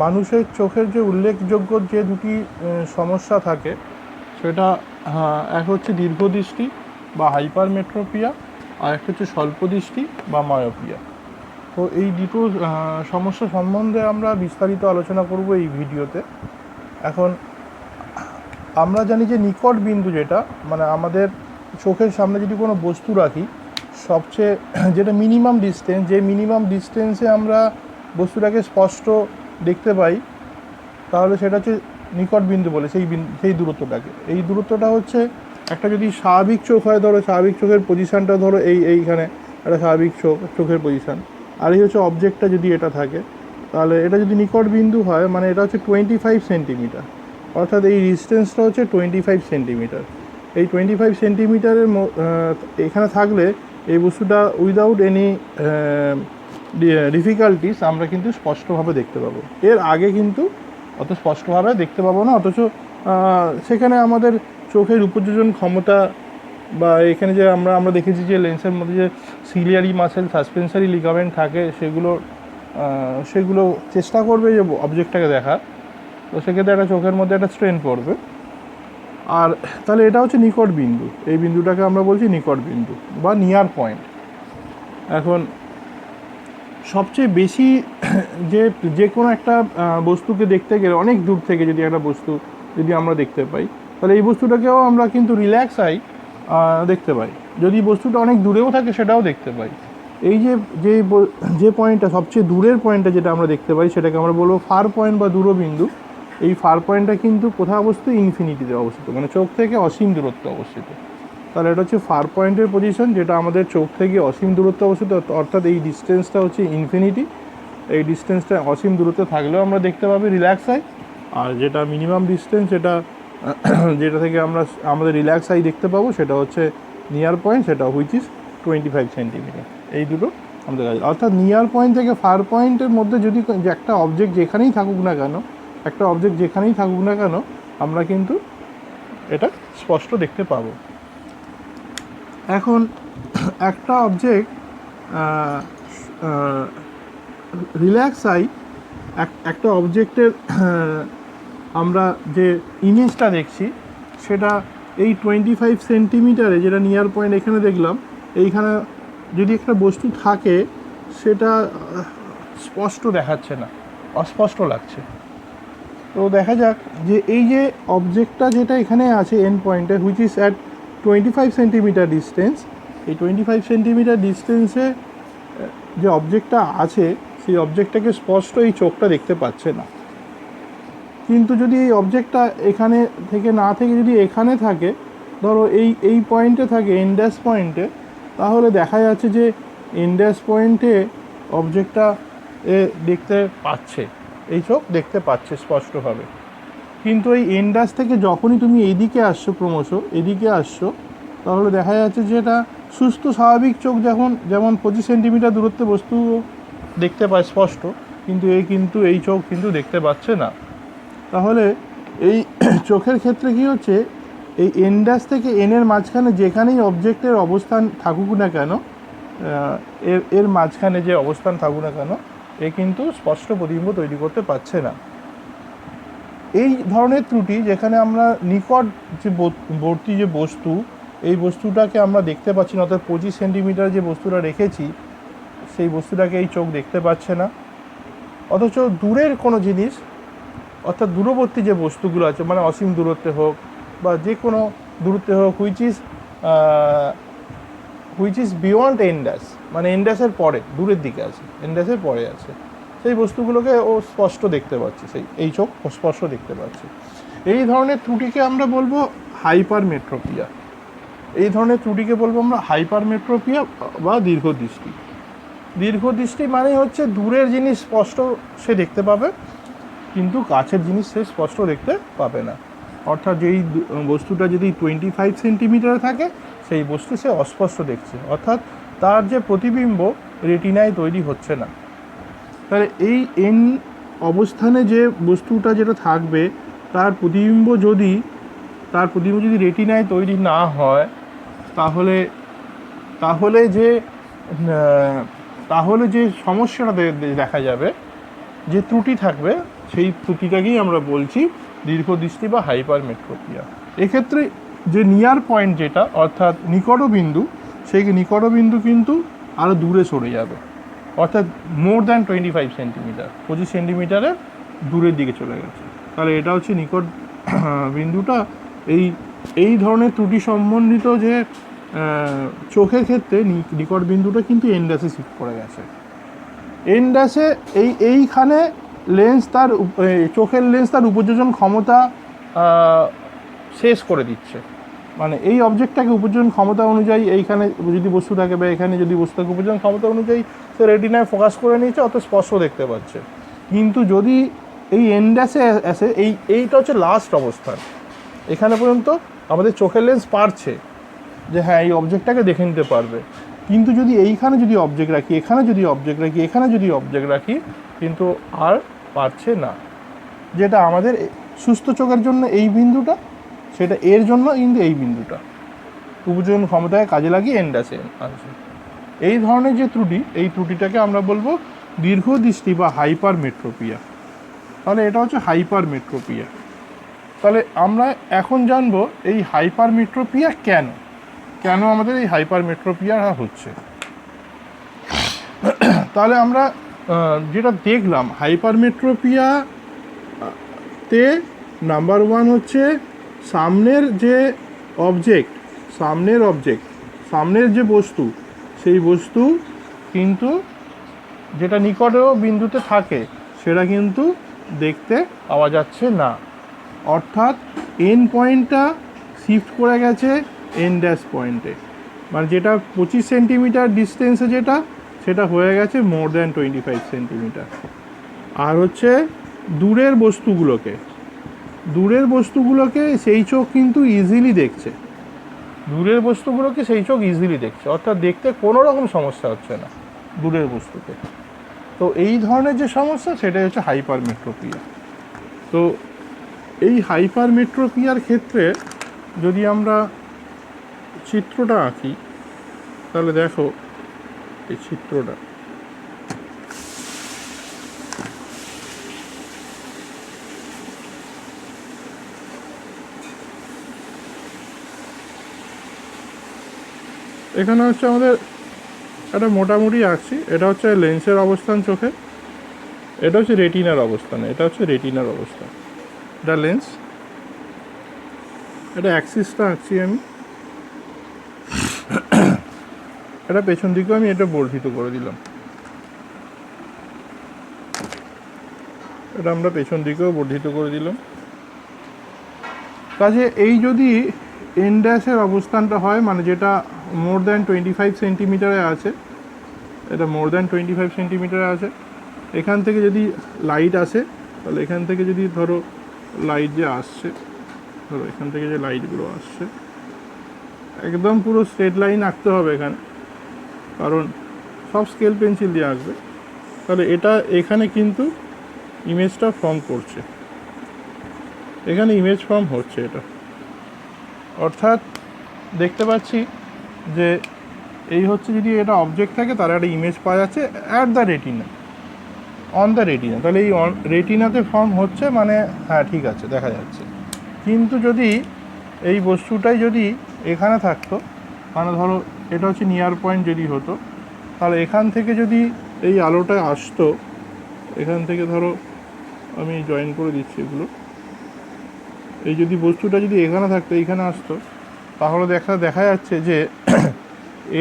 মানুষের চোখের যে উল্লেখযোগ্য যে দুটি সমস্যা থাকে সেটা এক হচ্ছে দীর্ঘদৃষ্টি বা হাইপারমেট্রোপিয়া, আর একটা হচ্ছে স্বল্পদৃষ্টি বা মায়োপিয়া। তো এই দুটো সমস্যা সম্বন্ধে আমরা বিস্তারিত আলোচনা করব এই ভিডিওতে। এখন আমরা জানি যে নিকট বিন্দু যেটা, মানে আমাদের চোখের সামনে যদি কোনো বস্তু রাখি, সবচেয়ে যেটা মিনিমাম ডিস্টেন্স, যে মিনিমাম ডিস্টেন্সে আমরা বস্তুটাকে স্পষ্ট দেখতে পাই, তাহলে সেটা হচ্ছে নিকট বিন্দু বলে সেই দূরত্বটাকে। এই দূরত্বটা হচ্ছে একটা যদি স্বাভাবিক চোখ হয়, ধরো স্বাভাবিক চোখের পজিশানটা ধরো এইখানে একটা স্বাভাবিক চোখের পজিশান, আর এই হচ্ছে অবজেক্টটা যদি এটা থাকে, তাহলে এটা যদি নিকট বিন্দু হয় মানে এটা হচ্ছে 25 সেন্টিমিটার, অর্থাৎ এই ডিস্টেন্সটা হচ্ছে 25 সেন্টিমিটার। এই 25 সেন্টিমিটারের এখানে থাকলে এই বস্তুটা উইদাউট এনি ডিফিকাল্টিস আমরা কিন্তু স্পষ্টভাবে দেখতে পাবো। এর আগে কিন্তু অত স্পষ্টভাবে দেখতে পাবো না, অথচ সেখানে আমাদের চোখের উপযোজন ক্ষমতা বা এখানে যে আমরা দেখেছি যে লেন্সের মধ্যে যে সিলিয়ারি মাসেল, সাসপেন্সারি লিগামেন্ট থাকে, সেগুলো চেষ্টা করবে যে অবজেক্টটাকে দেখা, তো সেক্ষেত্রে একটা চোখের মধ্যে একটা স্ট্রেন পড়বে। আর তাহলে এটা হচ্ছে নিকট বিন্দু, এই বিন্দুটাকে আমরা বলছি নিকট বিন্দু বা নিয়ার পয়েন্ট। এখন সবচেয়ে বেশি যে কোনো একটা বস্তুকে দেখতে গেলে অনেক দূর থেকে যদি একটা বস্তু যদি আমরা দেখতে পাই, তাহলে এই বস্তুটাকেও আমরা কিন্তু রিল্যাক্স আই দেখতে পাই। যদি বস্তুটা অনেক দূরেও থাকে সেটাও দেখতে পাই। এই যে পয়েন্টটা সবচেয়ে দূরের পয়েন্টটা যেটা আমরা দেখতে পাই, সেটাকে আমরা বলবো ফার পয়েন্ট বা দূরবিন্দু। এই ফার পয়েন্টটা কিন্তু কোথায় অবস্থিত? ইনফিনিটিতে অবস্থিত, মানে চোখ থেকে অসীম দূরত্বে অবস্থিত। তাহলে এটা হচ্ছে ফার পয়েন্টের পজিশন, যেটা আমাদের চোখ থেকে অসীম দূরত্বে অবস্থিত, অর্থাৎ এই ডিস্টেন্সটা হচ্ছে ইনফিনিটি। এই ডিস্টেন্সটা অসীম দূরত্বে থাকলেও আমরা দেখতে পাবি রিল্যাক্স আই। আর যেটা মিনিমাম ডিস্টেন্স, যেটা থেকে আমাদের রিল্যাক্স আই দেখতে পাবো, সেটা হচ্ছে নিয়ার পয়েন্ট, সেটা হুইচ ইজ 25 সেন্টিমিটার। এই দুটো আমাদের কাছে, অর্থাৎ নিয়ার পয়েন্ট থেকে ফার পয়েন্টের মধ্যে যদি একটা অবজেক্ট যেখানেই থাকুক না কেন, আমরা কিন্তু এটা স্পষ্ট দেখতে পাবো। এখন একটা অবজেক্ট রিল্যাক্স আই, একটা অবজেক্টের আমরা যে ইমেজটা দেখছি সেটা এই 25 সেন্টিমিটারে, যেটা নিয়ার পয়েন্ট এখানে দেখলাম, এইখানে যদি একটা বস্তু থাকে সেটা স্পষ্ট দেখাচ্ছে না, অস্পষ্ট লাগছে। তো দেখা যাক যে এই যে অবজেক্টটা যেটা এখানে আছে এন্ড পয়েন্টে, which is at 25 centimetre distance, এই 25 সেন্টিমিটার ডিস্টেন্সে যে অবজেক্টটা আছে সেই অবজেক্টটাকে স্পষ্ট এই চোখটা দেখতে পাচ্ছে না। কিন্তু যদি এই অবজেক্টটা এখানে থেকে না থেকে যদি এখানে থাকে, ধরো এই পয়েন্টে থাকে, এন্ডাস পয়েন্টে, তাহলে দেখা যাচ্ছে যে এন্ডাস পয়েন্টে অবজেক্টটা দেখতে পাচ্ছে, এই চোখ দেখতে পাচ্ছে স্পষ্টভাবে। কিন্তু এই এন্ডাস থেকে যখনই তুমি এইদিকে আসছো, ক্রমশ এদিকে আসছো, তাহলে দেখা যাচ্ছে যে এটা সুস্থ স্বাভাবিক চোখ যেমন 25 সেন্টিমিটার দূরত্বে বস্তু দেখতে পায় স্পষ্ট, কিন্তু এই চোখ কিন্তু দেখতে পাচ্ছে না। তাহলে এই চোখের ক্ষেত্রে কি হচ্ছে, এই এন্ডাস থেকে এনের মাঝখানে যেখানেই অবজেক্টের অবস্থান থাকুক না কেন, এর মাঝখানে যে অবস্থান থাকুক না কেন, এ কিন্তু স্পষ্ট প্রতিবিম্ব তৈরি করতে পারছে না। এই ধরনের ত্রুটি, যেখানে আমরা নিকট যে বর্তী যে বস্তু, এই বস্তুটাকে আমরা দেখতে পাচ্ছি না, অর্থাৎ 25 সেন্টিমিটার যে বস্তুটা রেখেছি সেই বস্তুটাকে এই চোখ দেখতে পাচ্ছে না। অথচ দূরের কোনো জিনিস, অর্থাৎ দূরবর্তী যে বস্তুগুলো আছে, মানে অসীম দূরত্বে হোক বা যে কোনো দূরত্বে হোক, হুইচ ইজ বিয়ন্ড এন্ডাস, মানে এন্ডাসের পরে, দূরের দিকে আছে, এন্ডাসের পরে আছে, সেই বস্তুগুলোকে ও স্পষ্ট দেখতে পাচ্ছে, এই চোখ স্পষ্ট দেখতে পাচ্ছে। এই ধরনের ত্রুটিকে আমরা বলবো হাইপারমেট্রোপিয়া। হাইপারমেট্রোপিয়া বা দীর্ঘদৃষ্টি। দীর্ঘদৃষ্টি মানে হচ্ছে দূরের জিনিস স্পষ্ট সে দেখতে পাবে, কিন্তু কাছের জিনিস সে স্পষ্ট দেখতে পাবে না। অর্থাৎ যেই বস্তুটা যদি 25 সেন্টিমিটারে থাকে, সেই বস্তু সে অস্পষ্ট দেখছে, অর্থাৎ তার যে প্রতিবিম্ব রেটিনায় তৈরি হচ্ছে না। তাহলে এই এন অবস্থানে যে বস্তুটা যেটা থাকবে, তার প্রতিবিম্ব যদি রেটিনায় তৈরি না হয়, তাহলে যে সমস্যাটা দেখা যাবে, যে ত্রুটি থাকবে সেই ত্রুটিটাকেই আমরা বলছি দীর্ঘদৃষ্টি বা হাইপারমেট্রোপিয়া। এক্ষেত্রে যে নিয়ার পয়েন্ট যেটা অর্থাৎ নিকটবিন্দু, সেই নিকটবিন্দু কিন্তু আরও দূরে সরে যাবে, অর্থাৎ মোর দ্যান 25 সেন্টিমিটার, 25 সেন্টিমিটারের দূরের দিকে চলে গেছে। তাহলে এটা হচ্ছে নিকট বিন্দুটা। এই ধরনের ত্রুটি সম্বন্ধিত যে চোখের ক্ষেত্রে নিকট বিন্দুটা কিন্তু এন ড্যাশে শিফট করে গেছে। এন ড্যাশে এইখানে লেন্স তার চোখের লেন্স তার উপযোজন ক্ষমতা শেষ করে দিচ্ছে, মানে এই অবজেক্টটাকে উপযোজন ক্ষমতা অনুযায়ী এইখানে যদি বস্তু থাকে বা এখানে যদি বস্তু থাকে উপযোজন ক্ষমতা অনুযায়ী সে রেটিনায় ফোকাস করে নিয়েছে, অত স্পষ্ট দেখতে পাচ্ছে। কিন্তু যদি এই এন ড্যাশে আসে, এইটা হচ্ছে লাস্ট অবস্থান, এখানে পর্যন্ত আমাদের চোখের লেন্স পারছে যে হ্যাঁ এই অবজেক্টটাকে দেখে নিতে পারবে, কিন্তু যদি এইখানে যদি অবজেক্ট রাখি, এখানে যদি অবজেক্ট রাখি, এখানে যদি অবজেক্ট রাখি, কিন্তু আর পারছে না। যেটা আমাদের সুস্থ চোখের জন্য এই বিন্দুটা, সেটা এর জন্য কিন্তু এই বিন্দুটা উপযোজন ক্ষমতায় কাজে লাগিয়ে এন ড্যাশে আসছে। এই ধরনের যে ত্রুটি, এই ত্রুটিটাকে আমরা বলবো দীর্ঘদৃষ্টি বা হাইপারমেট্রোপিয়া। তাহলে এটা হচ্ছে হাইপারমেট্রোপিয়া। তাহলে আমরা এখন জানবো এই হাইপারমেট্রোপিয়া কেন আমাদের এই হাইপারমেট্রোপিয়া হচ্ছে। তাহলে আমরা যেটা দেখলাম হাইপারমেট্রোপিয়াতে নাম্বার ওয়ান হচ্ছে সামনের যে বস্তু, সেই বস্তু কিন্তু যেটা নিকট বিন্দুতে থাকে সেটা কিন্তু দেখতে পাওয়া যাচ্ছে না, অর্থাৎ এন পয়েন্টটা শিফট করে গেছে এন ড্যাশ পয়েন্টে, মানে যেটা 25 সেন্টিমিটার ডিস্টেন্সে সেটা হয়ে গেছে মোর দ্যান 25 সেন্টিমিটার। আর হচ্ছে দূরের বস্তুগুলোকে সেই চোখ কিন্তু ইজিলি দেখছে, অর্থাৎ দেখতে কোনো রকম সমস্যা হচ্ছে না দূরের বস্তুতে। তো এই ধরনের যে সমস্যা, সেটাই হচ্ছে হাইপারমেট্রোপিয়া। তো এই হাইপারমেট্রোপিয়ার ক্ষেত্রে যদি আমরা চিত্রটা আঁকি, তাহলে দেখো এই চিত্রটা, এখানে হচ্ছে আমাদের একটা মোটামুটি আঁকছি, এটা হচ্ছে লেন্সের অবস্থান চোখে, এটা হচ্ছে রেটিনার অবস্থান, এটা লেন্স, এটা অ্যাক্সিসটা আঁকছি আমি, এটা পেছন দিকেও আমি এটা বর্ধিত করে দিলাম, এটা আমরা পেছন দিকেও বর্ধিত করে দিলাম। কাজে এই যদি এন ড্যাশের অবস্থানটা হয়, মানে যেটা মোর দ্যান 25 সেন্টিমিটারে আছে, এটা মোর দ্যান 25 সেন্টিমিটারে আছে, এখান থেকে যদি লাইট আসে, তাহলে এখান থেকে যদি ধরো লাইট যে আসছে, ধরো এখান থেকে যে লাইটগুলো আসছে, একদম পুরো স্ট্রেট লাইন আঁকতে হবে এখানে, কারণ সব স্কেল পেন্সিল দিয়ে আঁকবে। তাহলে এখানে কিন্তু ইমেজটা ফর্ম করছে, এখানে ইমেজ ফর্ম হচ্ছে এটা, অর্থাৎ দেখতে পাচ্ছি যে এই হচ্ছে যদি এটা অবজেক্ট থাকে তার একটা ইমেজ পাওয়া যাচ্ছে অন দ্য রেটিনা, তাহলে এই রেটিনাতে ফর্ম হচ্ছে, মানে হ্যাঁ ঠিক আছে দেখা যাচ্ছে। কিন্তু যদি এই বস্তুটাই যদি এখানে থাকতো, মানে ধরো এটা হচ্ছে নিয়ার পয়েন্ট যদি হতো, তাহলে এখান থেকে যদি এই আলোটা আসতো, এখান থেকে ধরো আমি জয়েন করে দিচ্ছি এগুলো, এই যদি বস্তুটা যদি এখানে থাকতো, এইখানে আসতো, তাহলে দেখা যাচ্ছে যে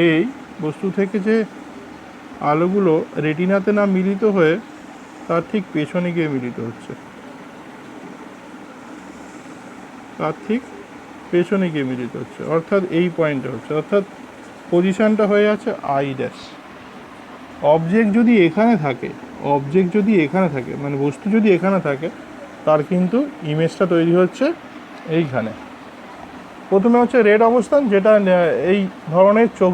এই বস্তু থেকে যে আলোগুলো রেটিনাতে না মিলিত হয়ে তার ঠিক পেছনে গিয়ে মিলিত হচ্ছে, অর্থাৎ এই পয়েন্টে হচ্ছে, অর্থাৎ পজিশনটা হয়ে যাচ্ছে আই ড্যাশ। অবজেক্ট যদি এখানে থাকে, মানে বস্তু যদি এখানে থাকে, তার কিন্তু ইমেজটা তৈরি হচ্ছে এইখানে। প্রথমে হচ্ছে রেড অবস্থান, যেটা এই ধরনের চোখ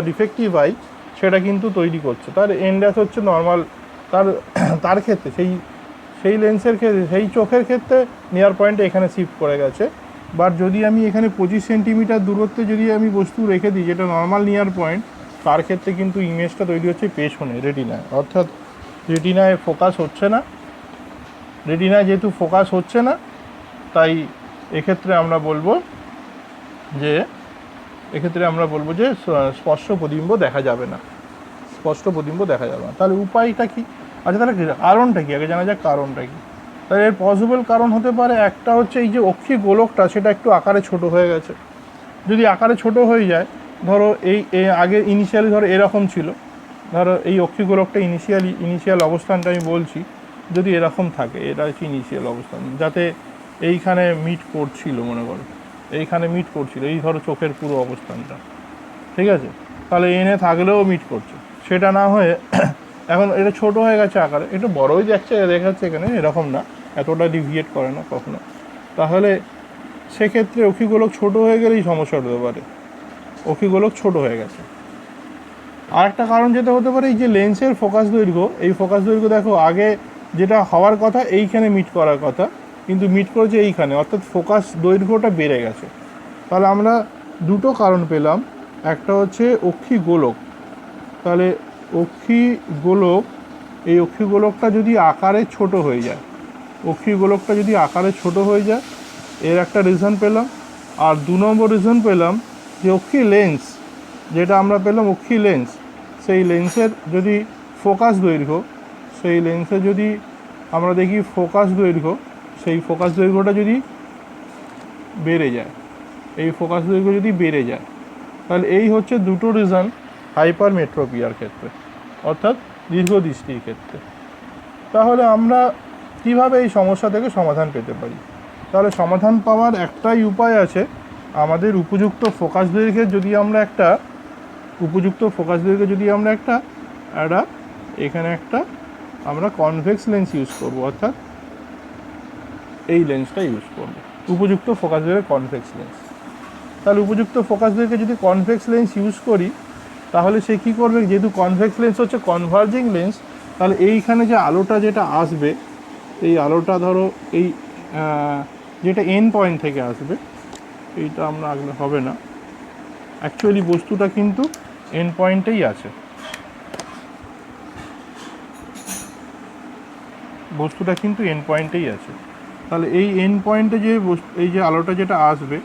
ডিফেক্টিভ আই সেটা কিন্তু তৈরি করছে, তার এন ড্যাশ হচ্ছে নর্মাল, তার ক্ষেত্রে সেই লেন্সের ক্ষেত্রে, সেই চোখের ক্ষেত্রে নিয়ার পয়েন্টে এখানে শিফট করে গেছে। বাট যদি আমি এখানে 25 সেন্টিমিটার দূরত্বে যদি আমি বস্তু রেখে দিই, যেটা নর্মাল নিয়ার পয়েন্ট, তার ক্ষেত্রে কিন্তু ইমেজটা তৈরি হচ্ছে পেছনে রেটিনায়, অর্থাৎ রেটিনায় ফোকাস হচ্ছে না, রেটিনায় যেহেতু ফোকাস হচ্ছে না, তাই এক্ষেত্রে আমরা বলবো যে স্পষ্ট প্রতিবিম্ব দেখা যাবে না, স্পষ্ট প্রতিবিম্ব দেখা যাবে না। তাহলে উপায়টা কি? আচ্ছা, তাহলে কারণটা কি? আগে জানা যাক কারণটা কি। তাহলে এর পসিবল কারণ হতে পারে, একটা হচ্ছে এই যে অক্ষি গোলকটা সেটা একটু আকারে ছোট হয়ে গেছে। যদি আকারে ছোট হয়ে যায়, ধরো এই আগে ইনিশিয়ালি ধরো এরকম ছিল, ধরো এই অক্ষি গোলকটা ইনিশিয়াল অবস্থানটা আমি বলছি, যদি এরকম থাকে, এটা হচ্ছে ইনিশিয়াল অবস্থান, যাতে এইখানে মিট করছিল, মনে করো এইখানে মিট করছিল, এই ধরো চোখের পুরো অবস্থানটা, ঠিক আছে, তাহলে এনে থাকলেও মিট করছে, সেটা না হয়ে এখন এটা ছোট হয়ে গেছে আকারে, একটু বড়ই দেখাচ্ছে এখানে, এরকম না, এতটা ডিভিয়েট করে না কখনো। তাহলে সেক্ষেত্রে অক্ষিগোলক ছোট হয়ে গেলেই সমস্যা হতে পারে, অক্ষিগোলক ছোট হয়ে গেছে। আর একটা কারণ যেটা হতে পারে, এই যে লেন্সের ফোকাস দৈর্ঘ্য, এই ফোকাস দৈর্ঘ্য দেখো আগে যেটা হওয়ার কথা এইখানে মিট করার কথা, কিন্তু মিট করেছে এইখানে, অর্থাৎ ফোকাস দৈর্ঘ্যটা বেড়ে গেছে। তাহলে আমরা দুটো কারণ পেলাম, একটা হচ্ছে অক্ষি গোলক, তাহলে অক্ষি গোলক, এই অক্ষি গোলকটা যদি আকারে ছোট হয়ে যায়, অক্ষি গোলকটা যদি আকারে ছোট হয়ে যায়, এর একটা রিজন পেলাম। আর 2 নম্বর রিজন পেলাম যে অক্ষি লেন্স, যেটা আমরা পেলাম অক্ষি লেন্স, সেই লেন্সের যদি ফোকাস দৈর্ঘ্য, সেই লেন্সে যদি আমরা দেখি ফোকাস দৈর্ঘ্য, সেই ফোকাস দৈর্ঘ্যটা যদি বেড়ে যায়, এই ফোকাস দৈর্ঘ্য যদি বেড়ে যায়, তাহলে এই হচ্ছে দুটো রিজন হাইপারমেট্রোপিয়ার ক্ষেত্রে, অর্থাৎ দীর্ঘদৃষ্টির ক্ষেত্রে। তাহলে আমরা কিভাবে এই সমস্যা থেকে সমাধান পেতে পারি? তাহলে সমাধান পাওয়ার একটাই উপায় আছে, আমাদের উপযুক্ত ফোকাস দৈর্ঘ্যের যদি আমরা একটা এখানে একটা আমরা কনভেক্স লেন্স ইউজ করব, অর্থাৎ এই লেন্সটা ইউজ করব, উপযুক্ত ফোকাস দৈর্ঘ্যের কনভেক্স লেন্স। তাহলে উপযুক্ত ফোকাস দৈর্ঘ্যে যদি কনভেক্স লেন্স ইউজ করি, তাহলে সে কী করবে, যেহেতু কনভেক্স লেন্স হচ্ছে কনভার্জিং লেন্স, তাহলে এইখানে যে আলোটা যেটা আসবে, এই আলোটা ধরো এই যেটা এন পয়েন্ট থেকে আসবে, এইটা আমরা আঁকলে হবে না, অ্যাকচুয়ালি বস্তুটা কিন্তু এন পয়েন্টেই আছে, বস্তুটা কিন্তু এন পয়েন্টেই আছে। তাহলে এই এন পয়েন্টে যে এই যে আলোটা যেটা আসবে,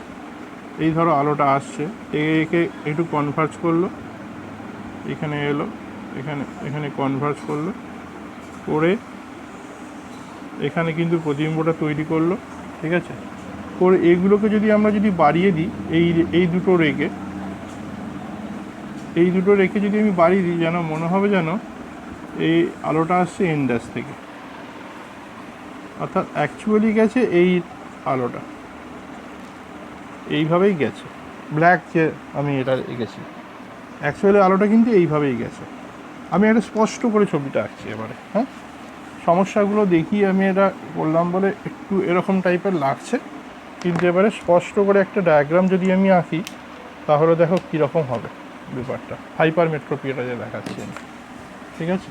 এই ধরো আলোটা আসছে, একে একটু কনভার্জ করলো, এখানে এলো, এখানে কনভার্জ করলো, করে এখানে কিন্তু প্রতিবিম্বটা তৈরি করলো, ঠিক আছে, করে এইগুলোকে যদি আমরা বাড়িয়ে দিই, এই দুটো রেখে যদি আমি বাড়িয়ে দিই, যেন মনে হবে যেন এই আলোটা আসছে এন ড্যাশ থেকে, অর্থাৎ অ্যাকচুয়ালি গেছে এই আলোটা এইভাবেই গেছে, ব্ল্যাক যে আমি এটা এঁকেছি, অ্যাকচুয়ালি আলোটা কিন্তু এইভাবেই গেছে। আমি একটা স্পষ্ট করে ছবিটা আঁকছি এবারে, হ্যাঁ, সমস্যাগুলো দেখিয়ে আমি এটা বললাম বলে একটু এরকম টাইপের লাগছে, কিন্তু এবারে স্পষ্ট করে একটা ডায়াগ্রাম যদি আমি আঁকি, তাহলে দেখো কীরকম হবে ব্যাপারটা, হাইপারমেট্রোপিয়াটা যে দেখাচ্ছি আমি, ঠিক আছে।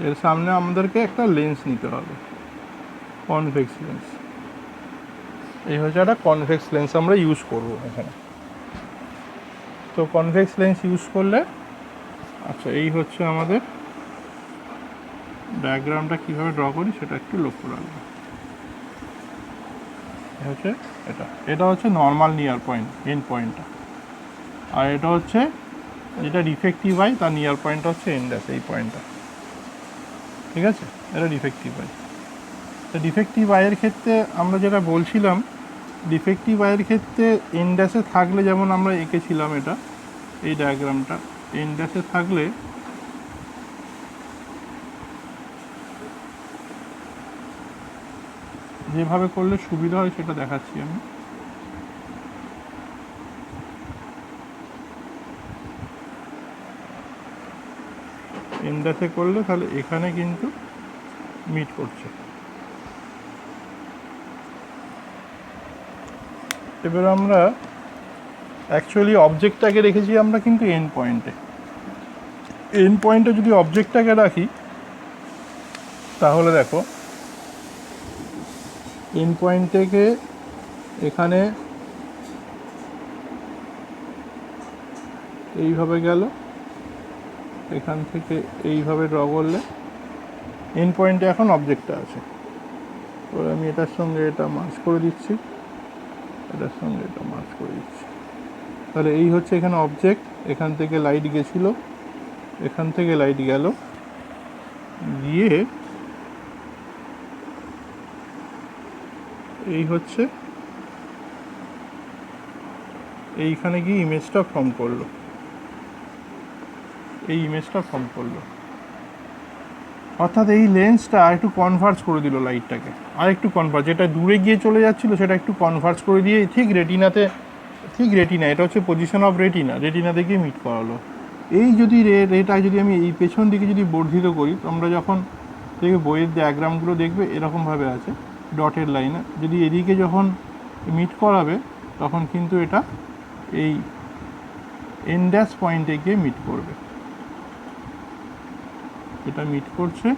এর সামনে আমাদেরকে একটা লেন্স নিতে হবে, কনভেক্স লেন্স, এই হচ্ছে একটা কনভেক্স লেন্স আমরা ইউজ করবো এখানে। তো কনভেক্স লেন্স ইউজ করলে, আচ্ছা এই হচ্ছে আমাদের ডায়াগ্রামটা কীভাবে ড্র করি সেটা একটু লক্ষ্য রাখবো। হচ্ছে এটা হচ্ছে নর্মাল নিয়ার পয়েন্ট, এন্ড পয়েন্টটা, আর এটা হচ্ছে যেটা ডিফেক্টিভ আই, তার নিয়ার পয়েন্টটা হচ্ছে এন্ড ড্যাশ, এই পয়েন্টটা, ঠিক আছে, এটা ডিফেক্টিভ আই। তো ডিফেক্টিভ আইয়ের ক্ষেত্রে আমরা যেটা বলছিলাম, ডিফেক্টিভ আইয়ের ক্ষেত্রে এন্ড ড্যাশে থাকলে, যেমন আমরা এঁকেছিলাম এটা, এই ডায়াগ্রামটা এন্ড ড্যাশে থাকলে যেভাবে করলে সুবিধা হয় সেটা দেখাচ্ছি আমি। এন্ড ড্যাশে করলে তাহলে এখানে কিন্তু মিট করছে, এবার আমরা অ্যাকচুয়ালি অবজেক্টটাকে রেখেছি আমরা কিন্তু এন্ড পয়েন্টে। এন্ড পয়েন্টে যদি অবজেক্টটাকে রাখি তাহলে দেখো এন্ড পয়েন্ট থেকে এখানে এইভাবে গেল, এখান থেকে এইভাবে ড্র করলে এন্ড পয়েন্টে এখন অবজেক্টটা আছে। এবার আমি এটার সঙ্গে এটা মার্জ করে দিচ্ছি, এটার সঙ্গে এটা মার্জ করে দিচ্ছি। তাহলে এই হচ্ছে এখানে অবজেক্ট, এখান থেকে লাইট গেছিল, এখান থেকে লাইট গেল, গিয়ে এই হচ্ছে এইখানে গিয়ে ইমেজটা ফর্ম করলো, এই ইমেজটা ফর্ম করলো। অর্থাৎ এই লেন্সটা একটু কনভার্জ করে দিল লাইটটাকে, আর একটু কনভার্জ, যেটা দূরে গিয়ে চলে যাচ্ছিলো সেটা একটু কনভার্জ করে দিয়ে ঠিক রেটিনাতে, ঠিক রেটিনা, এটা হচ্ছে পজিশন অফ রেটিনা, রেটিনাতে গিয়ে মিট করালো। এই যদি রেটা যদি আমি এই পেছন দিকে যদি বর্ধিত করি, তোমরা যখন দেখবে বইয়ের ডায়াগ্রামগুলো দেখবে এরকমভাবে আছে ডটের লাইনে, যদি এদিকে যখন মিট করাবে তখন কিন্তু এটা এই এন ড্যাশ পয়েন্টে গিয়ে মিট করবে, এটা মিট করছে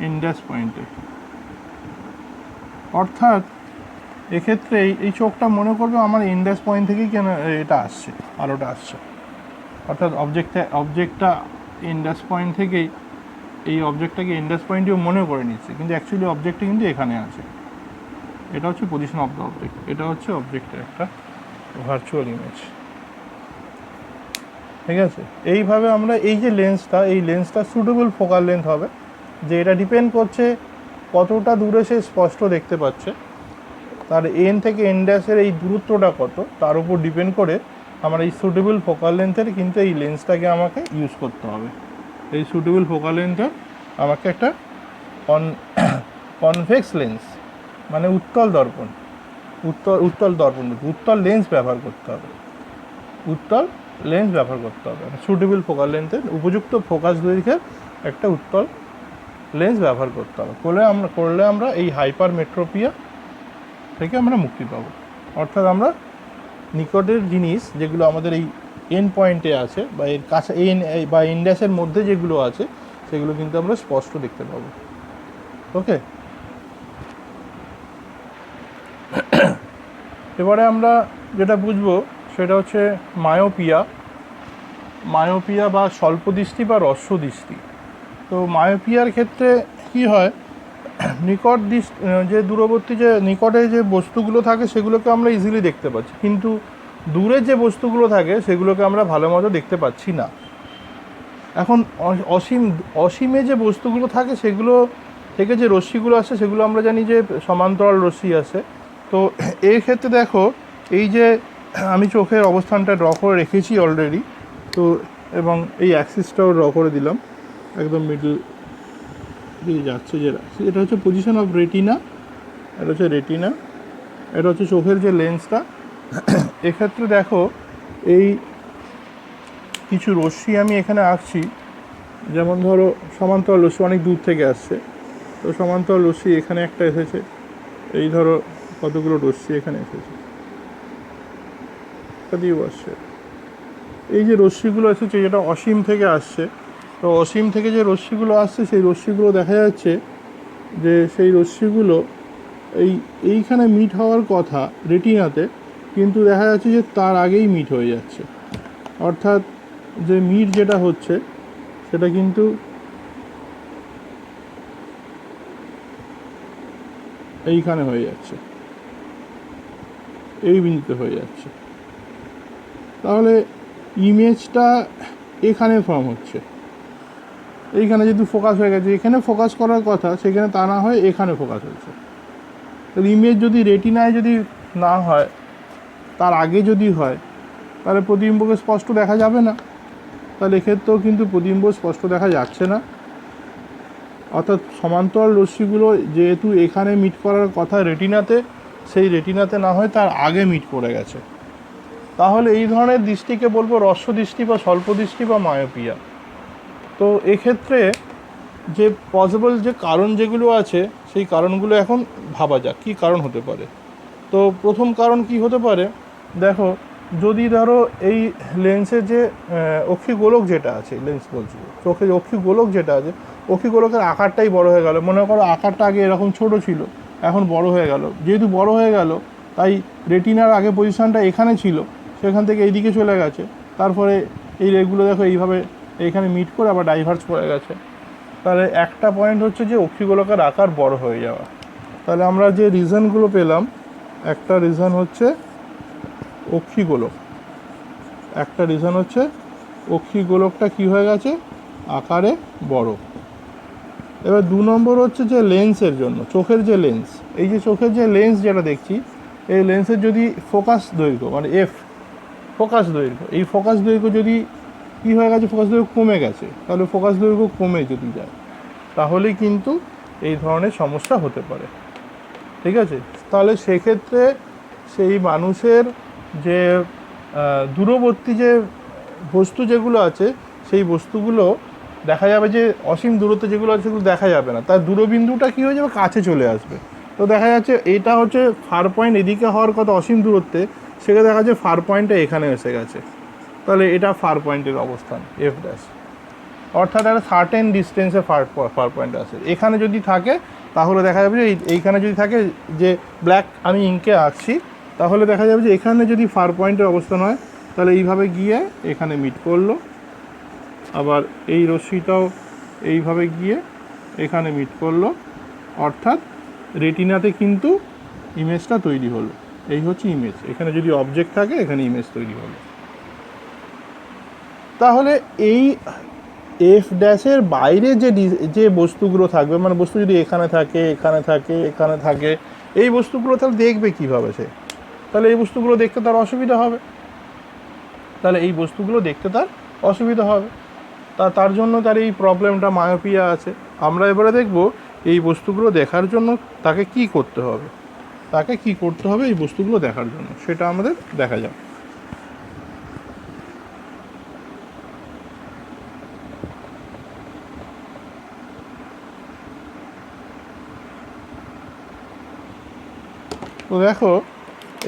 এন ড্যাশ পয়েন্টে। অর্থাৎ এক্ষেত্রে এই চোখটা মনে করবে আমার এন ড্যাশ পয়েন্ট থেকেই কেন এটা আসছে, আলোটা আসছে। অর্থাৎ অবজেক্টটা এন ড্যাশ পয়েন্ট থেকেই, এই অবজেক্টটাকে এন ড্যাশ পয়েন্টেও মনে করে নিচ্ছে, কিন্তু অ্যাকচুয়ালি অবজেক্টটা কিন্তু এখানে আছে। এটা হচ্ছে পজিশন অফ দ্য অবজেক্ট, এটা হচ্ছে অবজেক্টের একটা ভার্চুয়াল ইমেজ। ঠিক আছে, এইভাবে আমরা এই যে লেন্সটা, এই লেন্সটা সুটেবল ফোকাল লেন্থ হবে, যে এটা ডিপেন্ড করছে কতটা দূরে সে স্পষ্ট দেখতে পাচ্ছে, তার এন থেকে এন ড্যাশের এই দূরত্বটা কত, তার উপর ডিপেন্ড করে আমার এই সুটেবল ফোকাল লেন্থের কিন্তু এই লেন্সটাকে আমাকে ইউজ করতে হবে। এই সুটেবল ফোকাল লেন্থের আমাকে একটা কনভেক্স লেন্স, মানে উত্তল দর্পণ, উত্তল লেন্স ব্যবহার করতে হবে, উত্তল লেন্স ব্যবহার করতে হবে। সুটেবল ফোকাল লেন্থের উপযুক্ত ফোকাস দৈর্ঘ্যের একটা উত্তল লেন্স ব্যবহার করতে হবে। করলে আমরা এই হাইপারমেট্রোপিয়া থেকে আমরা মুক্তি পাবো। অর্থাৎ আমরা নিকটের জিনিস যেগুলো আমাদের এই এন পয়েন্টে আছে বা এর কাছে এন বা এন ড্যাশের মধ্যে যেগুলো আছে সেগুলো কিন্তু আমরা স্পষ্ট দেখতে পাবো। ওকে, এবারে আমরা যেটা বুঝবো সেটা হচ্ছে মায়োপিয়া বা স্বল্প দৃষ্টি বা হ্রস্ব দৃষ্টি। তো মায়োপিয়ার ক্ষেত্রে কি হয়, নিকট দৃষ্টি যে দূরবর্তী যে নিকটে যে বস্তুগুলো থাকে সেগুলোকে আমরা ইজিলি দেখতে পাচ্ছি, কিন্তু দূরে যে বস্তুগুলো থাকে সেগুলোকে আমরা ভালো মতো দেখতে পাচ্ছি না। এখন অসীমে যে বস্তুগুলো থাকে সেগুলো থেকে যে রশ্মিগুলো আসে সেগুলো আমরা জানি যে সমান্তরাল রশ্মি আসে। তো এই ক্ষেত্রে দেখো এই যে আমি চোখের অবস্থানটা ড্র করে রেখেছি অলরেডি, তো এবং এই অ্যাক্সিসটাও ড্র করে দিলাম, একদম মিডল দিয়ে যাচ্ছে যে এটা হচ্ছে পজিশন অফ রেটিনা, এটা হচ্ছে রেটিনা, এটা হচ্ছে চোখের যে লেন্সটা। এক্ষেত্রে দেখো এই কিছু রশ্মি আমি এখানে আঁকছি, যেমন ধরো সমান্তরাল রশ্মি অনেক দূর থেকে আসছে, তো সমান্তরাল রশ্মি এখানে একটা এসেছে, এই ধরো কতগুলো রশ্মি এখানে এসেছে, দিয়েও আসছে। এই যে রশ্মিগুলো এসেছে যেটা অসীম থেকে আসছে, তো অসীম থেকে যে রশ্মিগুলো আসছে সেই রশ্মিগুলো দেখা যাচ্ছে যে সেই রশ্মিগুলো এইখানে মিট হওয়ার কথা রেটিনাতে, কিন্তু দেখা যাচ্ছে যে তার আগেই মিট হয়ে যাচ্ছে। অর্থাৎ যে মিট যেটা হচ্ছে সেটা কিন্তু এইখানে হয়ে যাচ্ছে, এই বিন্দুতে হয়ে যাচ্ছে। তাহলে ইমেজটা এখানে ফর্ম হচ্ছে, এইখানে যেহেতু ফোকাস হয়ে গেছে, এখানে ফোকাস করার কথা সেখানে তা না হয় এখানে ফোকাস হচ্ছে। তাহলে ইমেজ যদি রেটিনায় যদি না হয়, তার আগে যদি হয়, তাহলে প্রতিবিম্বকে স্পষ্ট দেখা যাবে না। তাহলে এক্ষেত্রেও কিন্তু প্রতিবিম্ব স্পষ্ট দেখা যাচ্ছে না। অর্থাৎ সমান্তরাল রশ্মিগুলো যেহেতু এখানে মিট করার কথা রেটিনাতে, সেই রেটিনাতে না হয় তার আগে মিট করে গেছে। তাহলে এই ধরনের দৃষ্টিকে বলবো হ্রস্ব দৃষ্টি বা স্বল্প দৃষ্টি বা মায়োপিয়া। তো এক্ষেত্রে যে পসিবল যে কারণ যেগুলো আছে সেই কারণগুলো এখন ভাবা যাক কী কারণ হতে পারে। তো প্রথম কারণ কি হতে পারে, দেখো যদি ধরো এই লেন্সের যে অক্ষিগোলক যেটা আছে, লেন্স বলছি চোখের অক্ষিগোলক যেটা আছে, অক্ষিগোলকের আকারটাই বড় হয়ে গেল। মনে করো আকারটা আগে এরকম ছোট ছিল, এখন বড় হয়ে গেল। যেহেতু বড় হয়ে গেল, তাই রেটিনার আগে পজিশনটা এখানে ছিল, সেখান থেকে এইদিকে চলে গেছে। তারপরে এই রেগুলো দেখো এইভাবে এইখানে মিট করে আবার ডাইভার্স করে গেছে। তাহলে একটা পয়েন্ট হচ্ছে যে অক্ষিগোলকের আকার বড় হয়ে যাওয়া। তাহলে আমরা যে রিজনগুলো পেলাম, একটা রিজন হচ্ছে অক্ষিগোলক, একটা রিজন হচ্ছে অক্ষিগোলকটা কী হয়ে গেছে, আকারে বড়। এবার 2 নম্বর হচ্ছে যে লেন্সের জন্য, চোখের যে লেন্স, এই যে চোখের যে লেন্স যেটা দেখছি, এই লেন্সের যদি ফোকাস দৈর্ঘ্য মানে এফ, ফোকাস দৈর্ঘ্য, এই ফোকাস দৈর্ঘ্য যদি কী হয়ে গেছে, ফোকাস দৈর্ঘ্য কমে গেছে, তাহলে ফোকাস দৈর্ঘ্য কমে যদি যায়, তাহলেই কিন্তু এই ধরনের সমস্যা হতে পারে। ঠিক আছে, তাহলে সেক্ষেত্রে সেই মানুষের যে দূরবর্তী যে বস্তু যেগুলো আছে, সেই বস্তুগুলো দেখা যাবে যে অসীম দূরত্বে যেগুলো আছে সেগুলো দেখা যাবে না, তার দূরবিন্দুটা কী হয়ে যাবে, কাছে চলে আসবে। তো দেখা যাচ্ছে এটা হচ্ছে ফার পয়েন্ট এদিকে হওয়ার কথা অসীম দূরত্বে, সেখানে দেখা যাচ্ছে ফার পয়েন্টটা এখানে এসে গেছে। তাহলে এটা ফার পয়েন্টের অবস্থান এফ ড্যাশ, অর্থাৎ একটা সার্টেন ডিস্টেন্সে ফার পয়েন্ট আছে। এখানে যদি থাকে তাহলে দেখা যাবে যে এইখানে যদি থাকে, যে ব্ল্যাক আমি ইঙ্কে আঁকছি, তাহলে দেখা যাবে যে এখানে যদি ফার পয়েন্টের অবস্থান হয়, তাহলে এইভাবে গিয়ে এখানে মিট করলো, আবার এই রশ্মিটাও এইভাবে গিয়ে এখানে মিট করলো, অর্থাৎ রেটিনাতে কিন্তু ইমেজটা তৈরি হলো। এই হচ্ছে ইমেজ, এখানে যদি অবজেক্ট থাকে এখানে ইমেজ তৈরি হলো। তাহলে এই এফ ড্যাশের বাইরে যে বস্তুগুলো থাকবে, মানে বস্তু যদি এখানে থাকে, এখানে থাকে, এখানে থাকে, এই বস্তুগুলো তাহলে দেখবে কীভাবে সে, তাহলে এই বস্তুগুলো দেখতে তার অসুবিধা হবে, তাহলে এই বস্তুগুলো দেখতে তার অসুবিধা হবে, তার জন্য তার এই প্রবলেমটা মায়োপিয়া আছে। আমরা এবারে দেখব এই বস্তুগুলো দেখার জন্য তাকে কি করতে হবে, তাকে কি করতে হবে এই বস্তুগুলো দেখার জন্য, সেটা আমাদের দেখা যাক। তো দেখো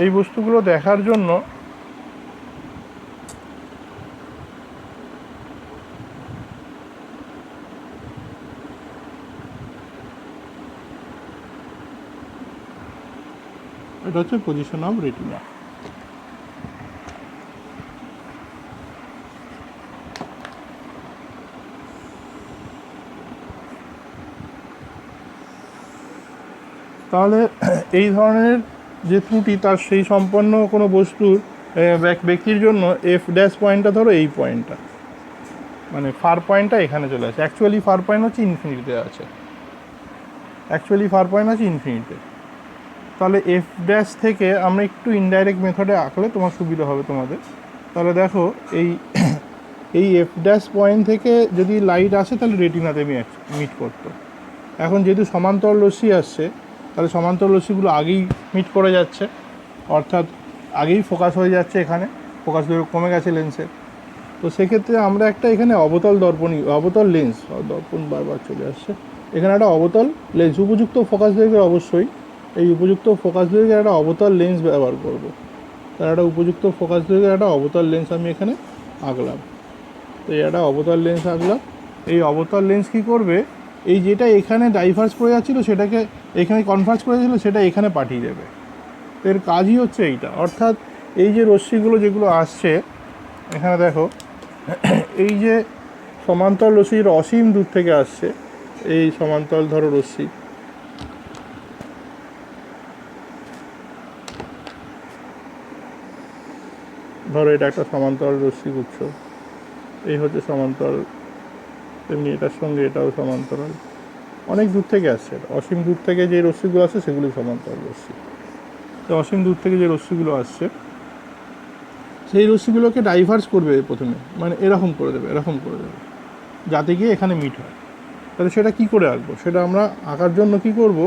এই বস্তুগুলো দেখার জন্য এটা হচ্ছে পজিশন অফ রেটিনা। তাহলে এই ধরনের যে ত্রুটি, তার সেই সম্পন্ন কোনো বস্তুর ব্যক্তির জন্য এফ ড্যাশ পয়েন্টটা ধরো এই পয়েন্টটা, মানে ফার পয়েন্টটা এখানে চলে আসে। অ্যাকচুয়ালি ফার পয়েন্ট হচ্ছে ইনফিনিটিতে আছে, অ্যাকচুয়ালি ফার পয়েন্ট আছে ইনফিনিটিতে। তাহলে এফ ড্যাশ থেকে আমরা একটু ইনডাইরেক্ট মেথডে আঁকলে তোমার সুবিধা হবে তোমাদের। তাহলে দেখো এই এফ ড্যাশ পয়েন্ট থেকে যদি লাইট আসে তাহলে রেটিনাতে মিট করতো। এখন যেহেতু সমান্তরাল রশ্মি আসছে, তাহলে সমান্তরাল রশ্মিগুলো আগেই মিট করে যাচ্ছে, অর্থাৎ আগেই ফোকাস হয়ে যাচ্ছে, এখানে ফোকাস দৈর্ঘ্য কমে গেছে লেন্সের। তো সেক্ষেত্রে আমরা একটা এখানে অবতল অবতল লেন্স, দর্পণ বারবার চলে আসছে, এখানে একটা অবতল লেন্স, উপযুক্ত ফোকাস দৈর্ঘ্যের অবশ্যই এই উপযুক্ত ফোকাস দৈর্ঘ্যের একটা অবতল লেন্স ব্যবহার করব। তার একটা উপযুক্ত ফোকাস দৈর্ঘ্যের একটা অবতল লেন্স আমি এখানে আঁকলাম। তো এই একটা অবতল লেন্স আঁকলাম। এই অবতল লেন্স কী করবে, এই যেটা এখানে ডাইভার্স করে যাচ্ছিলো সেটাকে এখানে কনভার্স করে দিল, সেটা এখানে পাঠিয়ে দেবে। এর কাজই হচ্ছে এইটা, অর্থাৎ এই যে রশ্মিগুলো যেগুলো আসছে এখানে দেখো, এই যে সমান্তরাল রশ্মি অসীম দূর থেকে আসছে, এই সমান্তরাল ধরো রশ্মি, ধরো এটা একটা সমান্তরাল রশ্মি গুচ্ছ, এই হচ্ছে সমান্তরাল, তেমনি এটার সঙ্গে এটাও সমান্তরাল, অনেক দূর থেকে আসছে, অসীম দূর থেকে যে রশ্মিগুলো আসছে সেগুলি সমান্তরাল রশ্মি। তো অসীম দূর থেকে যে রশ্মিগুলো আসছে সেই রশ্মিগুলোকে ডাইভার্স করবে প্রথমে, মানে এরকম করে দেবে, এরকম করে দেবে, যাতে গিয়ে এখানে মিট হয়। তাহলে সেটা কি করে আঁকবো, সেটা আমরা আঁকার জন্য কি করব,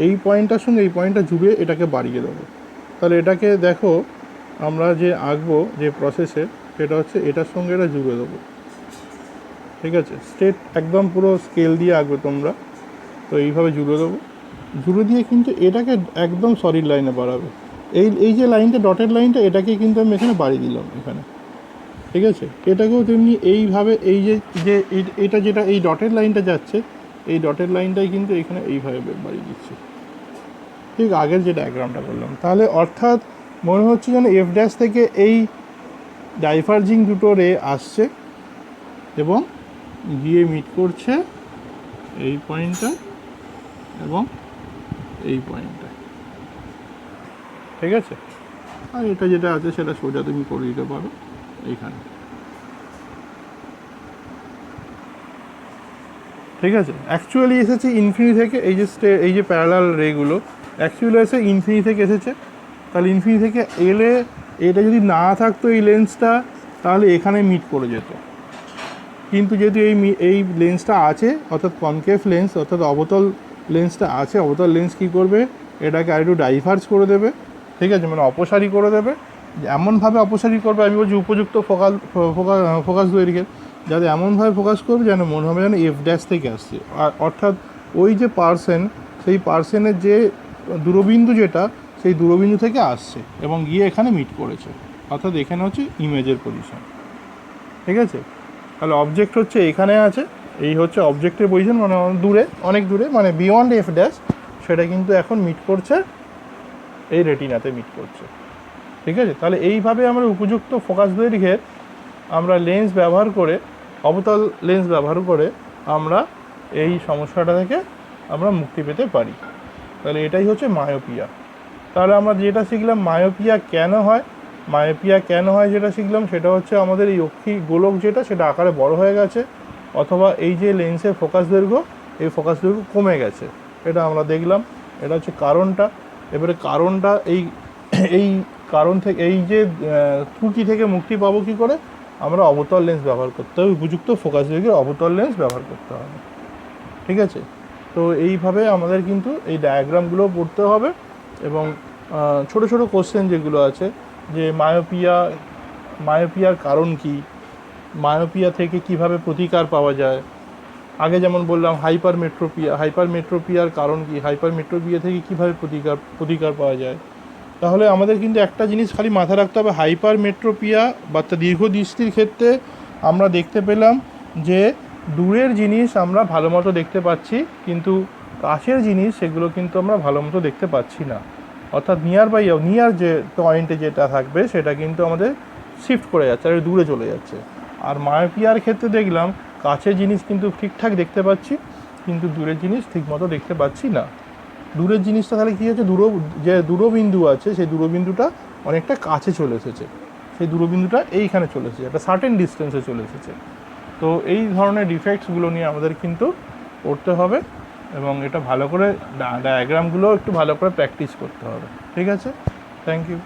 এই পয়েন্টটার সঙ্গে এই পয়েন্টটা জুড়ে এটাকে বাড়িয়ে দেবো। তাহলে এটাকে দেখো আমরা যে আঁকবো যে প্রসেসে, সেটা হচ্ছে এটার সঙ্গে এটা জুড়ে দেবো। ঠিক আছে, স্ট্রেট একদম পুরো স্কেল দিয়ে আঁকবে তোমরা। তো এইভাবে জুড়ে দেবো, জুড়ে দিয়ে কিন্তু এটাকে একদম সলিড লাইনে বাড়াবে, এই যে লাইনটা, ডটেড লাইনটা, এটাকে কিন্তু আমি এখানে বাড়িয়ে দিলাম এখানে, ঠিক আছে। এটাকেও তেমনি এইভাবে এই যে যে এটা যেটা এই ডটেড লাইনটা যাচ্ছে, এই ডটেড লাইনটাই কিন্তু এখানে এইভাবে বাড়িয়ে দিচ্ছি, ঠিক আগের যে ডায়াগ্রামটা করলাম। তাহলে অর্থাৎ মনে হচ্ছে যেন এফ ড্যাশ থেকে এই ডাইভার্জিং দুটো রে আসছে এবং গিয়ে মিট করছে এই পয়েন্টটা এবং এই পয়েন্টটা, ঠিক আছে। আর এটা যেটা আছে সেটা সোজা তুমি করে দিতে পারো এইখানে, ঠিক আছে। অ্যাকচুয়ালি এসেছে ইনফিনিটি থেকে, এই যে প্যারালাল রেগুলো অ্যাকচুয়ালি এসে ইনফিনিটি থেকে এসেছে। তাহলে ইনফিনিটি থেকে এলে এটা যদি না থাকতো এই লেন্সটা, তাহলে এখানে মিট করে যেত। কিন্তু যেহেতু এই লেন্সটা আছে, অর্থাৎ কনকেভ লেন্স, অর্থাৎ অবতল লেন্সটা আছে, অবতল লেন্স কী করবে, এটাকে আরেকটু ডাইভার্জ করে দেবে, ঠিক আছে, মানে অপসারী করে দেবে। এমনভাবে অপসারী করবে, আমি বলছি উপযুক্ত ফোকাস দৈর্ঘ্যের, যাতে এমনভাবে ফোকাস করবে যেন মনে হবে যেন এফ ড্যাশ থেকে আসছে। আর অর্থাৎ ওই যে পার্সেন, সেই পার্সেনের যে দূরবিন্দু যেটা, সেই দূরবিন্দু থেকে আসছে এবং গিয়ে এখানে মিট করেছে, অর্থাৎ এখানে হচ্ছে ইমেজের পজিশন, ঠিক আছে। তাহলে অবজেক্ট হচ্ছে এখানে আছে, এই হচ্ছে অবজেক্টের পজিশন, মানে দূরে, অনেক দূরে, মানে বিয়ন্ড এফ ড্যাশ, সেটা কিন্তু এখন মিট করছে এই রেটিনাতে মিট করছে, ঠিক আছে। তাহলে এইভাবে আমরা উপযুক্ত ফোকাস দৈর্ঘ্যের আমরা লেন্স ব্যবহার করে, অবতল লেন্স ব্যবহার করে আমরা এই সমস্যাটা থেকে আমরা মুক্তি পেতে পারি। তাহলে এটাই হচ্ছে মায়োপিয়া। তাহলে আমরা যেটা শিখলাম মায়োপিয়া কেন হয়, যেটা শিখলাম সেটা হচ্ছে আমাদের এই অক্ষি গোলক যেটা, সেটা আকারে বড় হয়ে গেছে, অথবা এই যে লেন্সের ফোকাস দৈর্ঘ্য, এই ফোকাস দৈর্ঘ্য কমে গেছে, এটা আমরা দেখলাম। এটা হচ্ছে কারণটা। এবারে কারণটা এই কারণ থেকে, এই যে ত্রুটি থেকে মুক্তি পাবো কী করে, আমরা অবতল লেন্স ব্যবহার করতে হবে, উপযুক্ত ফোকাস দৈর্ঘ্যের অবতল লেন্স ব্যবহার করতে হবে, ঠিক আছে। তো এইভাবে আমাদের কিন্তু এই ডায়াগ্রামগুলো পড়তে হবে এবং ছোট ছোট কোশ্চেন যেগুলো আছে, যে মায়োপিয়ার কারণ কি, মায়োপিয়া থেকে কিভাবে প্রতিকার পাওয়া যায়। আগে যেমন বললাম হাইপারমেট্রোপিয়ার কারণ কি, হাইপারমেট্রোপিয়া থেকে কিভাবে প্রতিকার পাওয়া যায়। তাহলে আমাদের কিন্তু একটা জিনিস খালি মাথায় রাখতে হবে, হাইপারমেট্রোপিয়া বা দীর্ঘদৃষ্টির ক্ষেত্রে আমরা দেখতে পেলাম যে দূরের জিনিস আমরা ভালো মতো দেখতে পাচ্ছি, কিন্তু কাছের জিনিস সেগুলো কিন্তু আমরা ভালো মতো দেখতে পাচ্ছি না, অর্থাৎ নিয়ার যে পয়েন্টে যেটা থাকবে সেটা কিন্তু আমাদের শিফট করে যাচ্ছে, আর দূরে চলে যাচ্ছে। আর মায়োপিয়ার ক্ষেত্রে দেখলাম কাছের জিনিস কিন্তু ঠিকঠাক দেখতে পাচ্ছি, কিন্তু দূরের জিনিস ঠিকমতো দেখতে পাচ্ছি না। দূরের জিনিসটা তাহলে কী হচ্ছে, যে দূরবিন্দু আছে সেই দূরবিন্দুটা অনেকটা কাছে চলে এসেছে, সেই দূরবিন্দুটা এইখানে চলে এসেছে, একটা সার্টেন ডিস্টেন্সে চলে এসেছে। তো এই ধরনের ডিফেক্টসগুলো নিয়ে আমাদের কিন্তু পড়তে হবে এবং এটা ভালো করে ডায়াগ্রামগুলো একটু ভালো করে প্র্যাকটিস করতে হবে, ঠিক আছে। Thank you.